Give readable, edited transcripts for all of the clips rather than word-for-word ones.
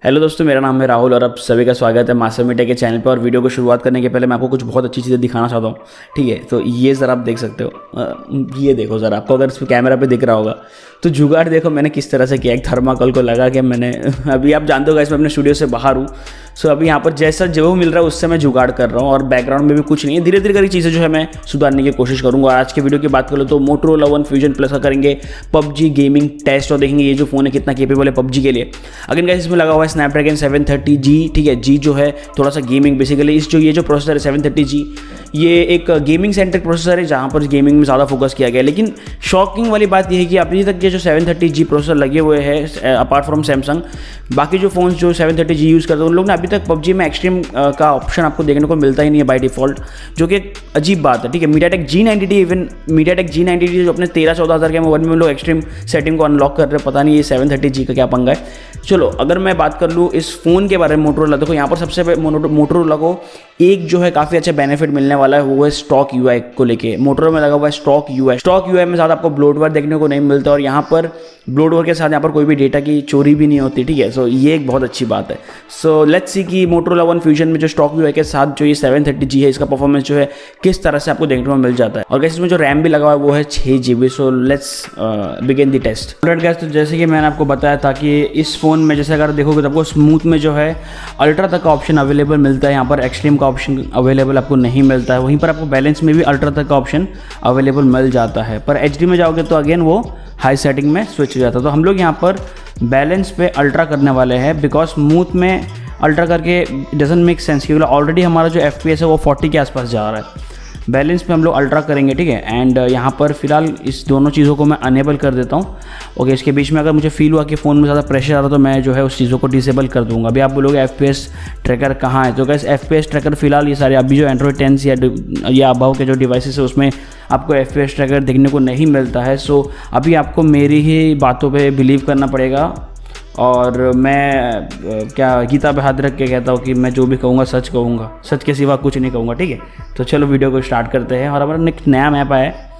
Hello दोस्तों, मेरा नाम है राहुल और आप सभी का स्वागत है मास्टर मीडिया के चैनल पर। और वीडियो को शुरुआत करने के पहले मैं आपको कुछ बहुत अच्छी चीज़ें दिखाना चाहता हूँ। ठीक है, तो ये ज़रा आप देख सकते हो, ये देखो ज़रा, आपको अगर इस कैमरा पे दिख रहा होगा तो जुगाड़ देखो मैंने किस तरह से किया। एक थर्माकोल को लगा के मैंने अभी आप जानते हो गाइस, मैं अपने स्टूडियो से बाहर हूँ। सो अभी यहाँ पर जैसा जो मिल रहा है उससे मैं जुगाड़ कर रहा हूँ और बैकग्राउंड में भी कुछ नहीं है। धीरे धीरे करके चीज़ें जो है मैं सुधारने की कोशिश करूँगा। और आज के वीडियो की बात करूँ तो मोटोरोला वन फ्यूजन प्लस का करेंगे पबजी गेमिंग टेस्ट और देखेंगे ये जो फ़ोन है कितना केपेबल है पबजी के लिए। अगेन गाइस इसमें लगा हुआ है स्नैपड्रैगन 730G। ठीक है, जी जो है थोड़ा सा गेमिंग बेसिकली इस जो ये जो प्रोसेसर है 730G, ये एक गेमिंग सेंट्रिक प्रोसेसर है जहाँ पर गेमिंग में ज़्यादा फोकस किया गया है। लेकिन शॉकिंग वाली बात यह है कि अभी तक ये जो 730G प्रोसेसर लगे हुए हैं अपार्ट फ्रॉम सैमसंग, बाकी जो फ़ोन्स जो 730G यूज़ करते हैं उन लोग ने अभी तक पबजी में एक्सट्रीम का ऑप्शन आपको देखने को मिलता ही नहीं है बाय डिफ़ॉल्ट, जो कि एक अजीब बात है। ठीक है, MediaTek G90, even MediaTek G90 जो अपने 13-14 हज़ार के मोबाइल में लोग एक्सट्रीम सेटिंग को अनलॉक कर रहे हैं। पता नहीं ये 730G का क्या पंगा है। चलो अगर मैं बात कर लूँ इस फ़ोन के बारे में मोटोरोला, देखो यहाँ पर सबसे मोटोरोला को एक जो है काफ़ी अच्छा बेनिफिट मिलने वाला है, वो है स्टॉक यूआई को लेके। मोटोरोला में लगा हुआ है स्टॉक यूआई में ज़्यादा आपको ब्लोटवेयर देखने को नहीं मिलता और यहाँ पर ब्लोटवेयर के साथ यहाँ पर कोई भी डेटा की चोरी भी नहीं होती। ठीक है, सो ये एक बहुत अच्छी बात है। सो लेट्स सी कि मोटोरोला वन फ्यूजन में जो स्टॉक यूआई के साथ जो ये 730G है इसका परफॉर्मेंस जो है किस तरह से आपको देखने को मिल जाता है। और गैस इसमें जो रैम भी लगा हुआ है वो है 6GB। So let's begin the test. Alright guys, तो जैसे कि मैंने आपको बताया था कि इस फ़ोन में जैसे अगर देखोगे तो आपको स्मूथ में जो है अल्ट्रा तक का ऑप्शन अवेलेबल मिलता है। यहाँ पर एक्सट्रीम का ऑप्शन अवेलेबल आपको नहीं मिलता है। वहीं पर आपको बैलेंस में भी अल्ट्रा तक का ऑप्शन अवेलेबल मिल जाता है, पर HD में जाओगे तो अगेन वो हाई सेटिंग में स्विच हो जाता है। तो हम लोग यहाँ पर बैलेंस पे अल्ट्रा करने वाले हैं, बिकॉज स्मूथ में अल्ट्रा करके डजंट मेक सेंस, क्योंकि ऑलरेडी हमारा जो FPS है वो 40 के आसपास जा रहा है। बैलेंस पे हम लोग अल्ट्रा करेंगे। ठीक है, एंड यहाँ पर फिलहाल इस दोनों चीज़ों को मैं अनेबल कर देता हूँ। ओके, इसके बीच में अगर मुझे फील हुआ कि फ़ोन में ज़्यादा प्रेशर आ रहा तो मैं जो है उस चीज़ों को डिसेबल कर दूँगा। अभी आप बोलोगे FPS ट्रैकर कहाँ है, तो गैस FPS ट्रैकर फिलहाल ये सारे अभी जो एंड्रॉयड 10 या अबव के जो डिवाइसेस है उसमें आपको FPS ट्रैकर देखने को नहीं मिलता है। सो अभी आपको मेरी ही बातों पर बिलीव करना पड़ेगा और मैं क्या गीता पे हाथ रख के कहता हूँ कि मैं जो भी कहूँगा सच कहूँगा, सच के सिवा कुछ नहीं कहूँगा। ठीक है, तो चलो वीडियो को स्टार्ट करते हैं। और हमारा एक नया मैप आया है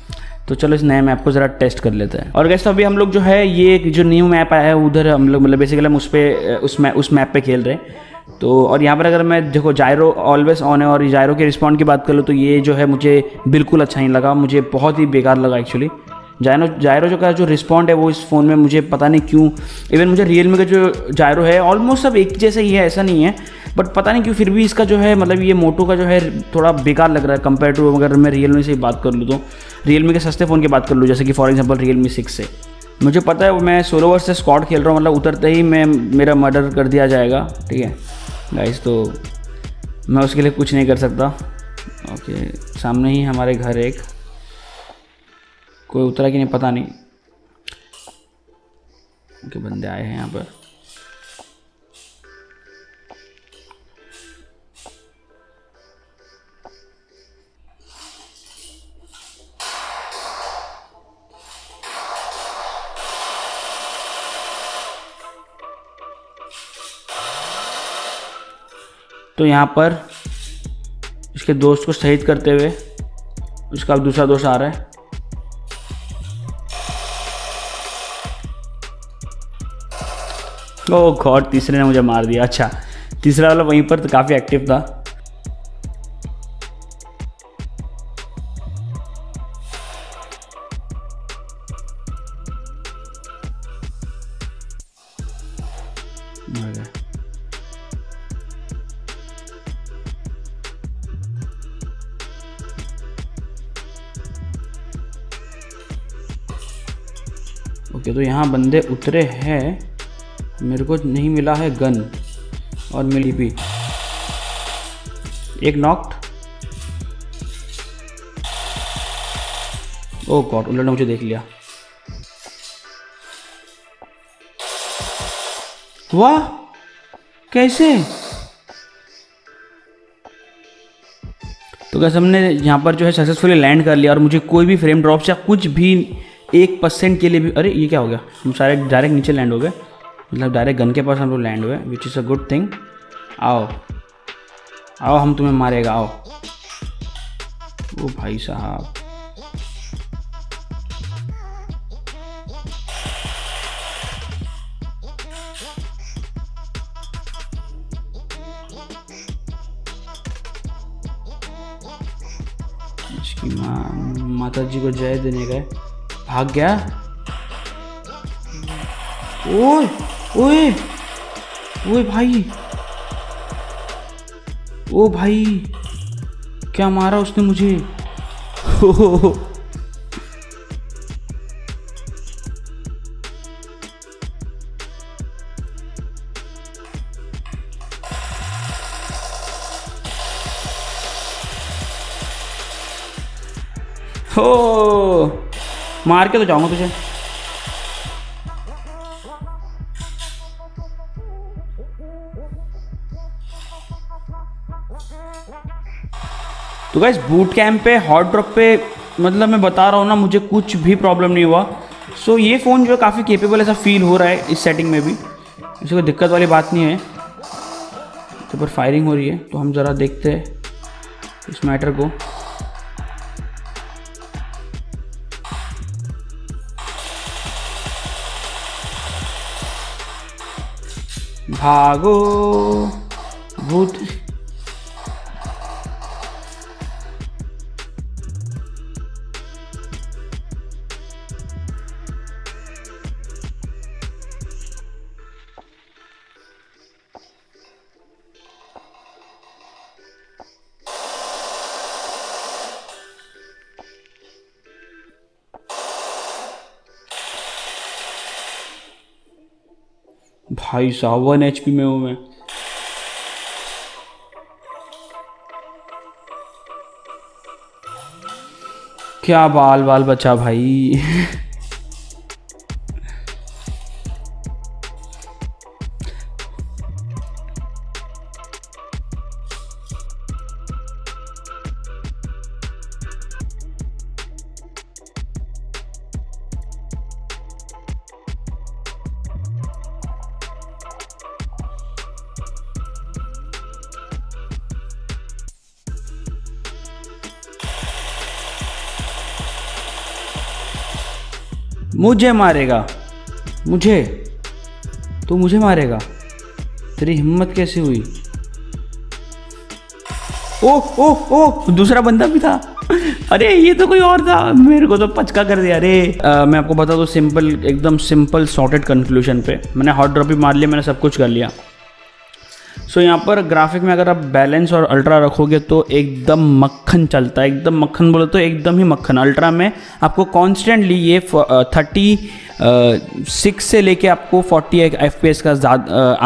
तो चलो इस नए मैप को ज़रा टेस्ट कर लेते हैं। और गैस अभी हम लोग जो है ये जो न्यू मैप आया है उधर हम लोग मतलब बेसिकली हम उस मैप पे खेल रहे हैं। तो और यहाँ पर अगर मैं देखो जायरो ऑलवेज ऑन है और जायरो के रिस्पॉन्ड की बात कर लूँ तो ये जो है मुझे बिल्कुल अच्छा नहीं लगा, मुझे बहुत ही बेकार लगा एक्चुअली। जायरो जो का जो रिस्पॉन्ड है वो इस फ़ोन में मुझे पता नहीं क्यों, इवन मुझे रियलमी का जो जायरो है ऑलमोस्ट सब एक जैसा ही है, ऐसा नहीं है, बट पता नहीं क्यों फिर भी इसका जो है मतलब ये मोटो का जो है थोड़ा बेकार लग रहा है कंपेयर टू अगर मैं रियलमी से बात कर लूँ तो रियलमी के सस्ते फ़ोन की बात कर लूँ जैसे कि फॉर एग्जांपल रियलमी 6 से। मुझे पता है मैं सोलो वर्स से स्क्वाड खेल रहा हूँ, मतलब उतरते ही मेरा मर्डर कर दिया जाएगा। ठीक है गाइस, तो मैं उसके लिए कुछ नहीं कर सकता। ओके, सामने ही हमारे घर एक कोई उतरा कि नहीं पता नहीं, उनके बंदे आए हैं यहाँ पर। तो यहाँ पर इसके दोस्त को शहीद करते हुए उसका दूसरा दोस्त आ रहा है। ओह गॉड, तीसरे ने मुझे मार दिया। अच्छा, तीसरा वाला वहीं पर तो काफ़ी एक्टिव था। ओके, तो यहाँ बंदे उतरे हैं, मेरे को नहीं मिला है गन और मिली भी एक नॉक्ड। ओह गॉड, उन लोगों ने मुझे देख लिया। वाह, कैसे? तो कैसे हमने यहाँ पर जो है सक्सेसफुली लैंड कर लिया और मुझे कोई भी फ्रेम ड्रॉप या कुछ भी 1% के लिए भी, अरे ये क्या हो गया, हम सारे डायरेक्ट नीचे लैंड हो गए, मतलब डायरेक्ट गन के पास हम लोग लैंड हुए, which is a good thing. आओ आओ, हम तुम्हें मारेगा, आओ। ओ भाई साहब, इसकी माता जी को जय देने गए, भाग गया। ओए ओए ओए भाई, ओ भाई क्या मारा उसने मुझे। हो मार के तो जाऊंगा तुझे। तो गाइस बूट कैंप पे हॉट ड्रॉप पे मतलब मैं बता रहा हूँ ना, मुझे कुछ भी प्रॉब्लम नहीं हुआ। सो ये फ़ोन जो है काफ़ी केपेबल ऐसा फील हो रहा है इस सेटिंग में भी, इससे कोई दिक्कत वाली बात नहीं है। तो पर फायरिंग हो रही है तो हम ज़रा देखते हैं इस मैटर को। भागो भूत। भाई साहब 1 HP में हूँ मैं। क्या बाल बाल बचा भाई। मुझे मारेगा, मुझे, तो मुझे मारेगा, तेरी हिम्मत कैसे हुई। ओह ओह ओह दूसरा बंदा भी था। अरे ये तो कोई और था, मेरे को तो पचका कर दिया। अरे मैं आपको बता दूं सिंपल, एकदम सिंपल सॉर्टेड कंक्लूजन पे मैंने हॉट ड्रॉप भी मार लिया, मैंने सब कुछ कर लिया। सो यहाँ पर ग्राफिक में अगर आप बैलेंस और अल्ट्रा रखोगे तो एकदम मक्खन चलता है, एकदम मक्खन बोले तो एकदम ही मक्खन। अल्ट्रा में आपको कॉन्स्टेंटली ये 36 से लेके आपको 40 FPS का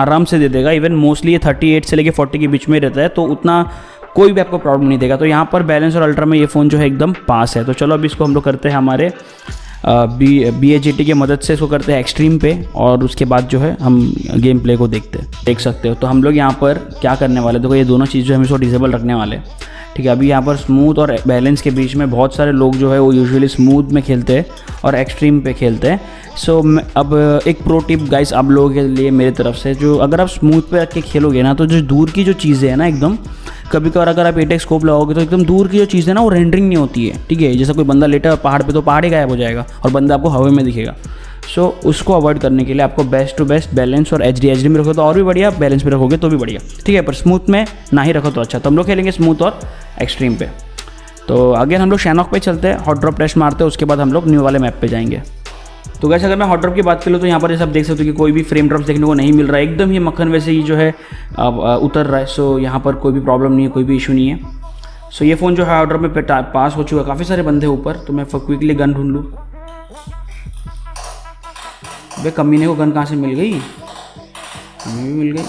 आराम से दे देगा। इवन मोस्टली ये 38 से लेके 40 के बीच में रहता है, तो उतना कोई भी आपको प्रॉब्लम नहीं देगा। तो यहाँ पर बैलेंस और अल्ट्रा में ये फ़ोन जो है एकदम पास है। तो चलो अब इसको हम लोग करते हैं हमारे BAGT की मदद से इसको करते हैं एक्सट्रीम पे, और उसके बाद जो है हम गेम प्ले को देखते हैं। देख सकते हो तो हम लोग यहाँ पर क्या करने वाले, देखो ये दोनों चीज़ जो हम इसको डिसेबल रखने वाले हैं, ठीक है। अभी यहाँ पर स्मूथ और बैलेंस के बीच में बहुत सारे लोग जो है वो यूजुअली स्मूथ में खेलते हैं और एक्सट्रीम पे खेलते हैं। सो अब एक प्रो टिप गाइस आप लोगों के लिए मेरी तरफ से, जो अगर आप स्मूथ पे रख के खेलोगे ना, तो जो दूर की जो चीज़ें हैं ना, एकदम कभी कभार अगर आप 8x स्कोप लगाओगे तो एकदम दूर की जो चीज़ है ना वो रेंडरिंग नहीं होती है, ठीक है। जैसा कोई बंदा लेटा है पहाड़ पे तो पहाड़ ही गायब हो जाएगा और बंदा आपको हवा में दिखेगा। सो उसको अवॉइड करने के लिए आपको बेस्ट टू बेस्ट बैलेंस और HD में रखो तो और भी बढ़िया, बैलेंस में रखोगे तो भी बढ़िया, ठीक है। पर स्मूथ में ना ही रखो तो अच्छा। तो हम लोग खेलेंगे स्मूथ और एक्सट्रीम पे। तो अगेन हम लोग शैनॉक पे चलते हैं, हॉट ड्रॉप टेस्ट मारते हैं, उसके बाद हम लोग न्यू वाले मैप पे जाएंगे। तो गाइस अगर मैं हॉट ड्रॉप की बात करूँ तो यहाँ पर जैसे आप देख सकते हो कि कोई भी फ्रेम ड्रॉप्स देखने को नहीं मिल रहा है, एकदम ही मक्खन वैसे ही जो है उतर रहा है। सो यहाँ पर कोई भी प्रॉब्लम नहीं है, कोई भी इशू नहीं है। सो ये फ़ोन जो है हॉट ड्रॉप में पास हो चुका है। काफ़ी सारे बंदे ऊपर, तो मैं क्विकली गन ढूंढ लूँ। भाई कमीने को गन कहाँ से मिल गई, हमें भी मिल गई।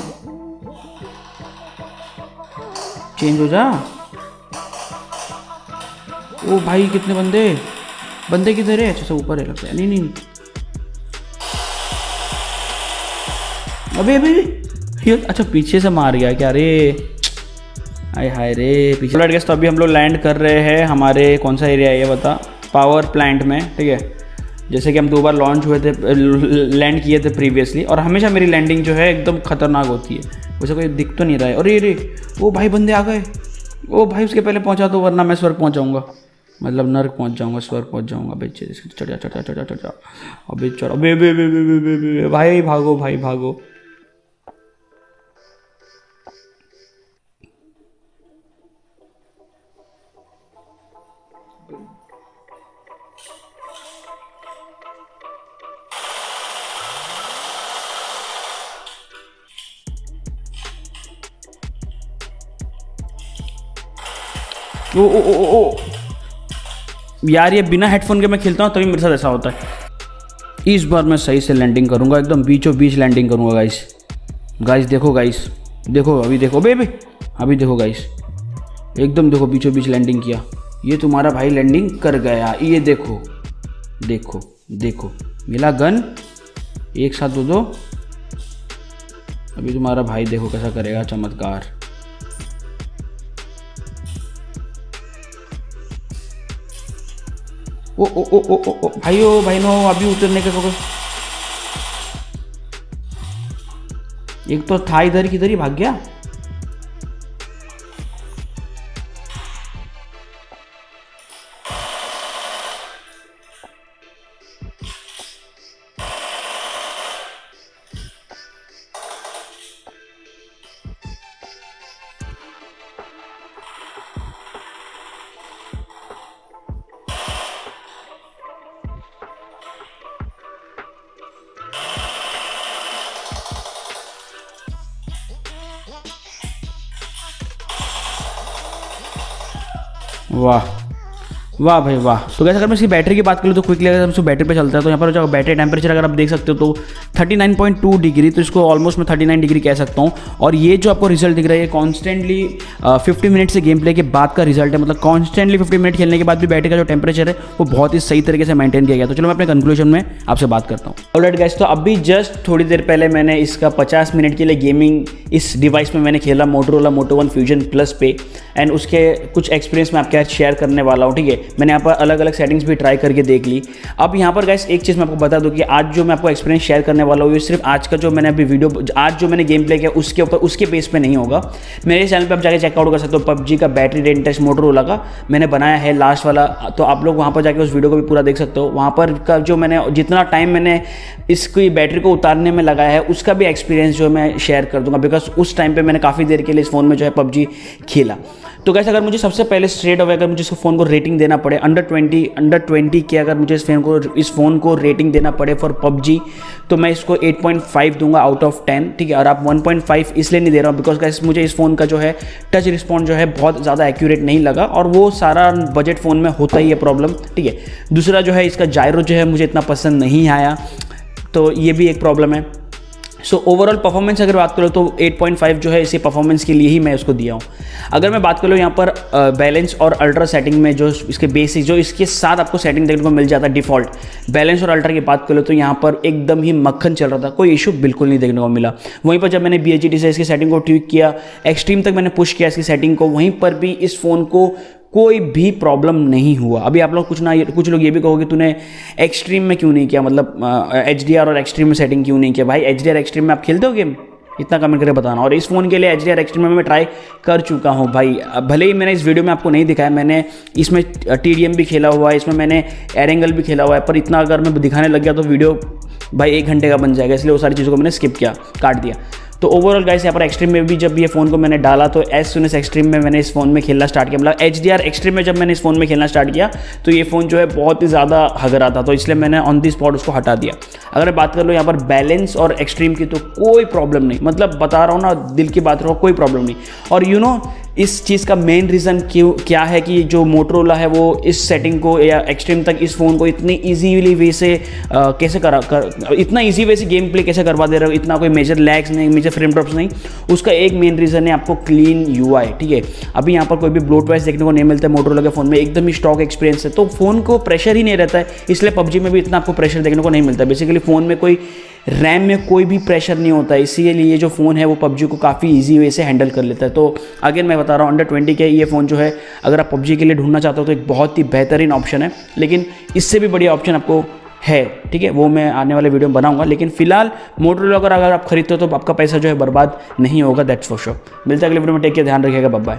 चेंज हो जा। ओ भाई कितने बंदे किधर है? अच्छा सब ऊपर है लगता है। नहीं अबे ये अच्छा पीछे से मार गया क्या? अरे आय हाय रे पीछे लड़ गया। तो अभी हम लोग लैंड कर रहे हैं हमारे, कौन सा एरिया है ये बता, पावर प्लांट में, ठीक है। जैसे कि हम 2 बार लॉन्च हुए थे, लैंड किए थे प्रीवियसली, और हमेशा मेरी लैंडिंग जो है एकदम खतरनाक होती है। वैसे कोई दिख तो नहीं रहा है। अरे रे ओ भाई बंदे आ गए। ओ भाई उसके पहले पहुंचा दो वरना मैं स्वर्ग पहुंच जाऊंगा, मतलब नर्क पहुंच जाऊंगा, स्वर्ग पहुंच जाऊंगा। बेचे चढ़ जा अबे चढ़, अबे भाई भागो, भाई भागो। ओ ओ ओ ओ यार, ये बिना हेडफोन के मैं खेलता हूँ तभी मेरे साथ ऐसा होता है। इस बार मैं सही से लैंडिंग करूँगा, एकदम बीचों बीच लैंडिंग करूँगा गाइस। गाइस देखो, गाइस देखो, अभी देखो बेबी, अभी देखो गाइस, एकदम देखो बीचों बीच लैंडिंग किया। ये तुम्हारा भाई लैंडिंग कर गया, ये देखो देखो देखो, मिला गन, एक साथ दो। अभी तुम्हारा भाई देखो कैसा करेगा चमत्कार। ओ ओ ओ ओ ओ भाई, ओ भाई नो, अभी उतरने का फोकस। एक तो था इधर किधर ही भाग गया। वाह वाह भाई वाह। तो कैसे अगर मैं इसकी बैटरी की बात करूँ तो क्विकली अगर हम इसको बैटरी पे चलता है तो यहाँ पर जो बैटरी टेम्परेचर अगर आप देख सकते हो तो 39.2 डिग्री, तो इसको ऑलमोस्ट मैं 39 डिग्री कह सकता हूँ। और ये जो आपको रिजल्ट दिख रहा है ये कॉन्स्टेंटली 50 मिनट से गेम प्ले के बाद का रिजल्ट है। मतलब कॉन्स्टेंटली 50 मिनट खेलने के बाद भी बैटरी का जो टेम्परेचर है वो बहुत ही सही तरीके से मेंटेन किया गया। तो चलो मैं अपने कंक्लूजन में आपसे बात करता हूँ। ऑलराइट गाइस, तो अभी जस्ट थोड़ी देर पहले मैंने इसका 50 मिनट के लिए गेमिंग इस डिवाइस में मैंने खेला मोटोरोला मोटो 1 फ्यूजन प्लस पे, एंड उसके कुछ एक्सपीरियंस मैं आपके साथ शेयर करने वाला हूँ। ठीक है, मैंने यहाँ पर अलग अलग सेटिंग्स भी ट्राई करके देख ली। अब यहाँ पर गाइस एक चीज़ मैं आपको बता दूँ कि आज जो मैं आपको एक्सपीरियंस शेयर करने वाला हूँ ये सिर्फ आज का जो मैंने अभी वीडियो, आज जो मैंने गेम प्ले किया उसके ऊपर, उसके बेस पे नहीं होगा। मेरे चैनल पे आप जाके चेकआउट कर सकते हो, पबजी का बैटरी ड्रेन टेस्ट मोटोरोला का मैंने बनाया है लास्ट वाला, तो आप लोग वहाँ पर जाके उस वीडियो को भी पूरा देख सकते हो। वहाँ पर का जो मैंने जितना टाइम मैंने इसकी बैटरी को उतारने में लगाया है उसका भी एक्सपीरियंस जो मैं शेयर कर दूंगा, बिकॉज उस टाइम पे मैंने काफ़ी देर के लिए इस फ़ोन में जो है पबजी खेला। तो कैसे अगर मुझे सबसे पहले स्ट्रेट अवे अगर मुझे इस फ़ोन को रेटिंग देना पड़े अंडर 20 के, अगर मुझे इस फ़ोन को रेटिंग देना पड़े फॉर पबजी, तो मैं इसको 8.5 दूंगा आउट ऑफ 10। ठीक है, और आप 1.5 इसलिए नहीं दे रहा हूँ बिकॉज गाइस मुझे इस फ़ोन का जो है टच रिस्पॉन्स जो है बहुत ज़्यादा एक्यूरेट नहीं लगा, और वो सारा बजट फ़ोन में होता ही है प्रॉब्लम। ठीक है, दूसरा जो है इसका जायरो जो है मुझे इतना पसंद नहीं आया, तो ये भी एक प्रॉब्लम है। सो ओवरऑल परफॉर्मेंस अगर बात करो तो 8.5 जो है इसी परफॉर्मेंस के लिए ही मैं उसको दिया हूँ। अगर मैं बात करूँ यहाँ पर बैलेंस और अल्ट्रा सेटिंग में जो इसके बेसिक जो इसके साथ आपको सेटिंग देखने को मिल जाता है डिफ़ॉल्ट, बैलेंस और अल्ट्रा की बात करो तो यहाँ पर एकदम ही मक्खन चल रहा था, कोई इशू बिल्कुल नहीं देखने को मिला। वहीं पर जब मैंने BHD से इसकी सेटिंग को ट्विक किया, एक्सट्रीम तक मैंने पुश किया इसकी सेटिंग को, वहीं पर भी इस फ़ोन को कोई भी प्रॉब्लम नहीं हुआ। अभी आप लोग कुछ लोग ये भी कहोगे तूने एक्सट्रीम में क्यों नहीं किया, मतलब HDR और एक्सट्रीम में सेटिंग क्यों नहीं किया। भाई HDR एक्सट्रीम में आप खेलते हो गेम, इतना कमेंट करके बताना। और इस फ़ोन के लिए HDR एक्सट्रीम में मैं ट्राई कर चुका हूँ भाई, भले ही मैंने इस वीडियो में आपको नहीं दिखाया, मैंने इसमें TDM भी खेला हुआ है, इसमें मैंने एरेंगल भी खेला हुआ है, पर इतना अगर मैं दिखाने लग गया तो वीडियो भाई 1 घंटे का बन जाएगा, इसलिए वो सारी चीज़ों को मैंने स्किप किया, काट दिया। तो ओवरऑल गाइस यहाँ पर एक्सट्रीम में भी जब ये फ़ोन को मैंने डाला तो एज सुन एज एक्सट्रीम में मैंने इस फ़ोन में खेलना स्टार्ट किया, मतलब HDR एक्सट्रीम में जब मैंने इस फ़ोन में खेलना स्टार्ट किया तो ये फ़ोन जो है बहुत ही ज़्यादा हग रहा था, तो इसलिए मैंने ऑन दी स्पॉट उसको हटा दिया। अगर मैं बात कर लूँ यहाँ पर बैलेंस और एक्सट्रीम की तो कोई प्रॉब्लम नहीं, मतलब बता रहा हूँ ना, दिल की बात रहा हूँ, कोई प्रॉब्लम नहीं। और यू नो इस चीज़ का मेन रीज़न क्या है कि जो मोटोरोला है वो इस सेटिंग को या एक्सट्रीम तक इस फ़ोन को इतनी ईजीली वे से कैसे इतना ईजी वे से गेम प्ले कैसे करवा दे रहे हो, इतना कोई मेजर लैग्स नहीं, मेजर फ्रेम ड्रॉप्स नहीं। उसका एक मेन रीज़न है आपको क्लीन UI। ठीक है, अभी यहाँ पर कोई भी ब्लोटवेयर देखने को नहीं मिलता है मोटोरोला के फ़ोन में, एकदम ही स्टॉक एक्सपीरियंस है, तो फ़ोन को प्रेशर ही नहीं रहता है, इसलिए पबजी में भी इतना आपको प्रेशर देखने को नहीं मिलता। बेसिकली फ़ोन में कोई रैम में कोई भी प्रेशर नहीं होता है, इसीलिए जो फ़ोन है वो पबजी को काफ़ी इजी वे से हैंडल कर लेता है। तो अगेन मैं बता रहा हूँ अंडर 20 के ये फ़ोन जो है अगर आप पबजी के लिए ढूंढना चाहते हो तो एक बहुत ही बेहतरीन ऑप्शन है, लेकिन इससे भी बढ़िया ऑप्शन आपको है। ठीक है, वो मैं आने वाले वीडियो में बनाऊंगा, लेकिन फिलहाल मोटोरोला अगर आप खरीदते हो तो आपका पैसा जो है बर्बाद नहीं होगा, दैट्स फॉर श्योर। मिलता है अगले वीडियो में, टेक केयर, ध्यान रखिएगा, बाय बाय।